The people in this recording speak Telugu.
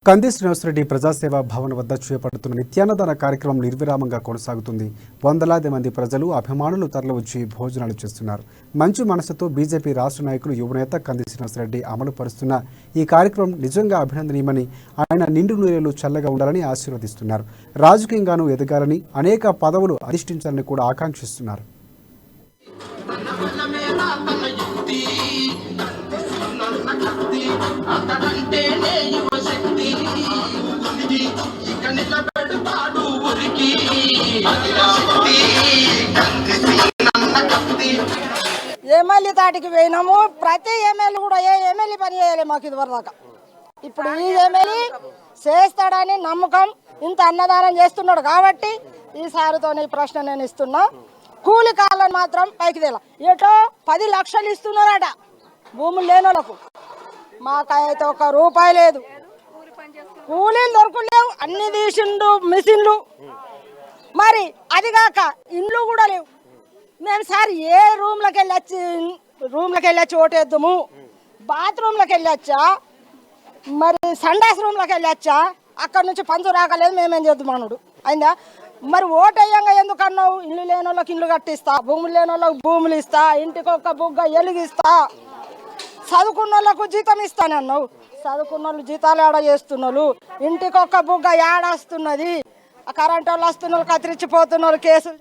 కంది శ్రీనివాసరెడ్డి ప్రజాసేవా భవన్ వద్ద చేపడుతున్న నిత్యాన్నదాన కార్యక్రమం నిర్విరామంగా కొనసాగుతుంది. వందలాది మంది ప్రజలు అభిమానులు తరలివచ్చి భోజనాలు చేస్తున్నారు. మంచి మనసుతో బీజేపీ రాష్ట్ర నాయకులు యువనేత కంది శ్రీనివాసరెడ్డి అమలు పరుస్తున్న ఈ కార్యక్రమం నిజంగా అభినందనీయమని, ఆయన నిండు నూరేళ్లు చల్లగా ఉండాలని ఆశీర్వదిస్తున్నారు. రాజకీయంగానూ ఎదగాలని, అనేక పదవులు అధిష్ఠించాలని కూడా ఆకాంక్షిస్తున్నారు. ఎమ్మెల్యే తాటికి పోయినాము. ప్రతి ఎమ్మెల్యే కూడా ఏ ఎమ్మెల్యే పని చేయాలి మాకు ఇదివరదాకా. ఇప్పుడు ఈ ఎమ్మెల్యే చేస్తాడని నమ్మకం, ఇంత అన్నదానం చేస్తున్నాడు కాబట్టి ఈసారితో ఈ ప్రశ్న నేను ఇస్తున్నా. కూలి కాళ్ళని మాత్రం పైకి తేలా, ఏటో 10 లక్షలు ఇస్తున్నారట భూములు లేని వాళ్ళకు. మాకైతే ఒక్క రూపాయి లేదు, కూలీలు దొరకలేవు, అన్ని తీసిండు మిషన్లు. మరి అదిగాక ఇండ్లు కూడా లేవు. మేము సార్ ఏ రూమ్లోకి వెళ్ళొచ్చి ఓటేద్దాము, బాత్రూంలోకి వెళ్ళొచ్చా, మరి సండాస్ రూమ్లోకి వెళ్ళొచ్చా, అక్కడ నుంచి పంచు రాకలేదు, మేమేం చేద్దాం అనుడు అయిందా. మరి ఓటయ్యంగా ఎందుకు అన్నావు? ఇల్లు లేని వాళ్ళకి ఇల్లు కట్టిస్తా, భూములు లేని వాళ్ళకి భూములు ఇస్తా, ఇంటికి ఒక్క బుగ్గ ఎలుగిస్తా, చదువుకున్న వాళ్ళకు జీతం ఇస్తానన్నావు. చదువుకున్న వాళ్ళు జీతాలు ఏడ చేస్తున్నారు, ఇంటికి ఒక్క బుగ్గ ఏడొస్తున్నది, కరెంట్ వాళ్ళు వస్తున్న వాళ్ళు కత్తిరించిపోతున్నారు కేసులు.